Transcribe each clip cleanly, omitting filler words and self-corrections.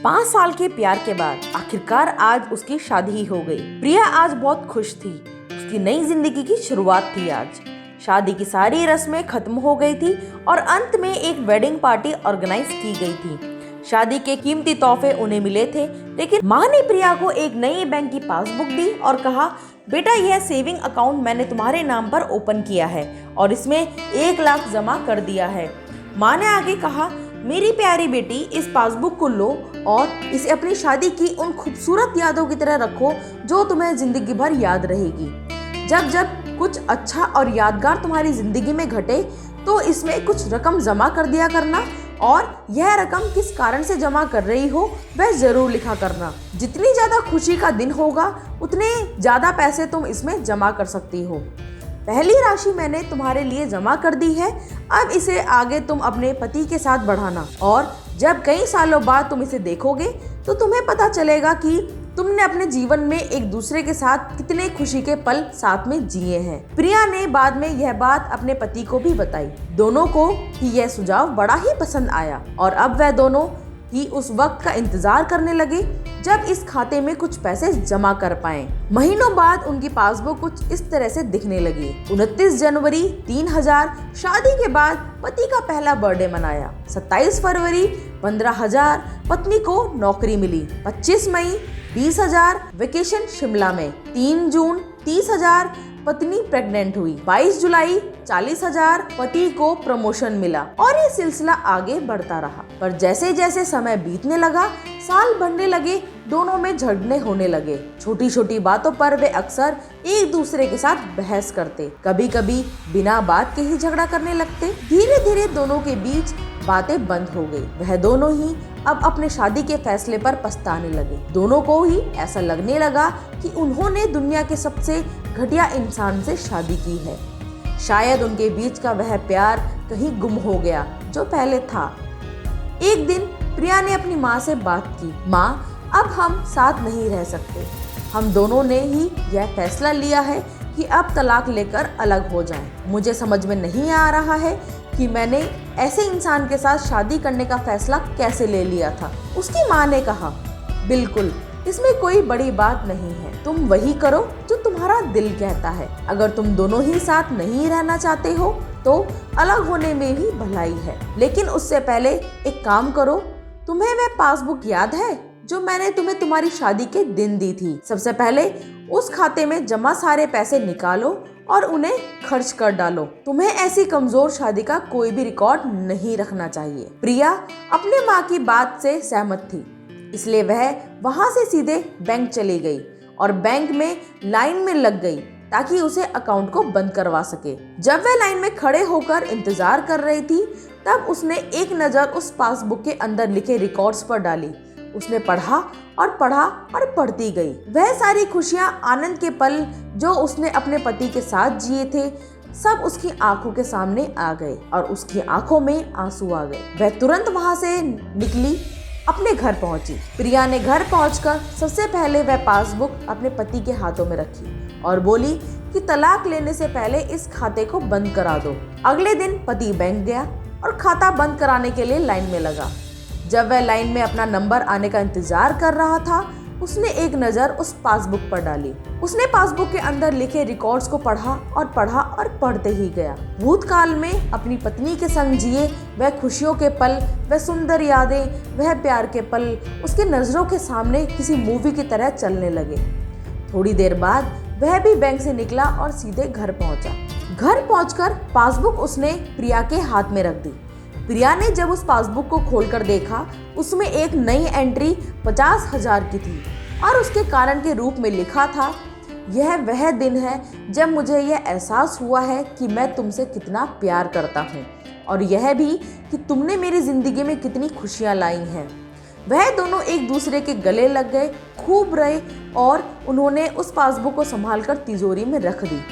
5 साल के प्यार के बाद आखिरकार आज उसकी शादी ही हो गई। प्रिया आज बहुत खुश थी। उसकी नई जिंदगी की शुरुआत थी आज। शादी की सारी रस्में खत्म हो गई थी और अंत में एक वेडिंग पार्टी ऑर्गेनाइज की गई थी। शादी के कीमती तोहफे उन्हें मिले थे, लेकिन माँ ने प्रिया को एक नई बैंक की पासबुक दी और कहा, बेटा यह सेविंग अकाउंट मैंने तुम्हारे नाम पर ओपन किया है और इसमें 1 लाख जमा कर दिया है। माँ ने आगे कहा, मेरी प्यारी बेटी, इस पासबुक को लो और इसे अपनी शादी की उन खूबसूरत यादों की तरह रखो जो तुम्हें जिंदगी भर याद रहेगी। जब जब कुछ अच्छा और यादगार तुम्हारी जिंदगी में घटे तो इसमें कुछ रकम जमा कर दिया करना और यह रकम किस कारण से जमा कर रही हो वह जरूर लिखा करना। जितनी ज्यादा खुशी का दिन होगा उतने ज्यादा पैसे तुम इसमें जमा कर सकती हो। पहली राशि मैंने तुम्हारे लिए जमा कर दी है, अब इसे आगे तुम अपने पति के साथ बढ़ाना और जब कई सालों बाद तुम इसे देखोगे तो तुम्हें पता चलेगा कि तुमने अपने जीवन में एक दूसरे के साथ कितने खुशी के पल साथ में जिए हैं। प्रिया ने बाद में यह बात अपने पति को भी बताई। दोनों को ही यह सुझाव बड़ा ही पसंद आया और अब वह दोनों ही उस वक्त का इंतजार करने लगे जब इस खाते में कुछ पैसे जमा कर पाएं। महीनों बाद उनकी पासबुक कुछ इस तरह से दिखने लगी। 29 जनवरी 3000 शादी के बाद पति का पहला बर्थडे मनाया। 27 फरवरी 15,000 पत्नी को नौकरी मिली। 25 मई 20,000 वेकेशन शिमला में। 3 जून 30,000 पत्नी प्रेग्नेंट हुई। 22 जुलाई 40,000 पति को प्रमोशन मिला और ये सिलसिला आगे बढ़ता रहा। पर जैसे जैसे समय बीतने लगा, साल बढ़ने लगे, दोनों में झगड़े होने लगे। छोटी छोटी बातों पर वे अक्सर एक दूसरे के साथ बहस करते, कभी कभी बिना बात के ही झगड़ा करने लगते। धीरे धीरे दोनों के बीच बातें बंद हो गई। वह दोनों ही अब अपने शादी के फैसले पर पछताने लगे। दोनों को ही ऐसा लगने लगा कि उन्होंने दुनिया के सबसे घटिया इंसान से शादी की है। शायद उनके बीच का वह प्यार कहीं गुम हो गया जो पहले था। एक दिन प्रिया ने अपनी माँ से बात की, माँ अब हम साथ नहीं रह सकते। हम दोनों ने ही यह फैसला लिया है कि अब तलाक लेकर अलग हो जाएं। मुझे समझ में नहीं आ रहा है कि मैंने ऐसे इंसान के साथ शादी करने का फैसला कैसे ले लिया था। उसकी माँ ने कहा, बिल्कुल इसमें कोई बड़ी बात नहीं है, तुम वही करो जो तुम्हारा दिल कहता है। अगर तुम दोनों ही साथ नहीं रहना चाहते हो तो अलग होने में भी भलाई है, लेकिन उससे पहले एक काम करो। तुम्हें वह पासबुक याद है जो मैंने तुम्हें तुम्हारी शादी के दिन दी थी? सबसे पहले उस खाते में जमा सारे पैसे निकालो और उन्हें खर्च कर डालो। तुम्हें ऐसी कमजोर शादी का कोई भी रिकॉर्ड नहीं रखना चाहिए। प्रिया अपने माँ की बात से सहमत थी, इसलिए वह वहां से सीधे बैंक चली गई और बैंक में लाइन में लग गई ताकि उसे अकाउंट को बंद करवा सके। जब वह लाइन में खड़े होकर इंतजार कर रही थी तब उसने एक नजर उस पासबुक के अंदर लिखे रिकॉर्ड्स पर डाली। उसने पढ़ा और पढ़ती गई। वह सारी खुशियां, आनंद के पल जो उसने अपने पति के साथ जिए थे, सब उसकी आंखों के सामने आ गए और उसकी आंखों में आंसू आ गए। वह तुरंत वहां से निकली, अपने घर पहुंची। प्रिया ने घर पहुंचकर सबसे पहले वह पासबुक अपने पति के हाथों में रखी और बोली कि तलाक लेने से पहले इस खाते को बंद करा दो। अगले दिन पति बैंक गया और खाता बंद कराने के लिए लाइन में लगा। जब वह लाइन में अपना नंबर आने का इंतजार कर रहा था, उसने एक नजर उस पासबुक पर डाली। उसने पासबुक के अंदर लिखे रिकॉर्ड्स को पढ़ा और पढ़ते ही गया। भूतकाल में अपनी पत्नी के संग जिए वह खुशियों के पल, वह सुंदर यादें, वह प्यार के पल उसके नजरों के सामने किसी मूवी की तरह चलने लगे। थोड़ी देर बाद वह भी बैंक से निकला और सीधे घर पहुंचा। घर पहुंचकर पासबुक उसने प्रिया के हाथ में रख दी। प्रिया ने जब उस पासबुक को खोलकर देखा, उसमें एक नई एंट्री 50,000 की थी और उसके कारण के रूप में लिखा था, यह वह दिन है जब मुझे यह एहसास हुआ है कि मैं तुमसे कितना प्यार करता हूँ और यह भी कि तुमने मेरी जिंदगी में कितनी खुशियाँ लाई हैं। वह दोनों एक दूसरे के गले लग गए, खूब रहे और उन्होंने उस पासबुक को संभालकर तिजोरी में रख दी।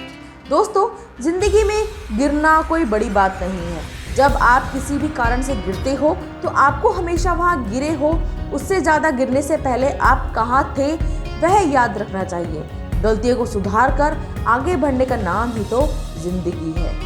दोस्तों, जिंदगी में गिरना कोई बड़ी बात नहीं है। जब आप किसी भी कारण से गिरते हो तो आपको हमेशा वहाँ गिरे हो उससे ज़्यादा गिरने से पहले आप कहाँ थे वह याद रखना चाहिए। गलतियों को सुधार कर आगे बढ़ने का नाम ही तो जिंदगी है।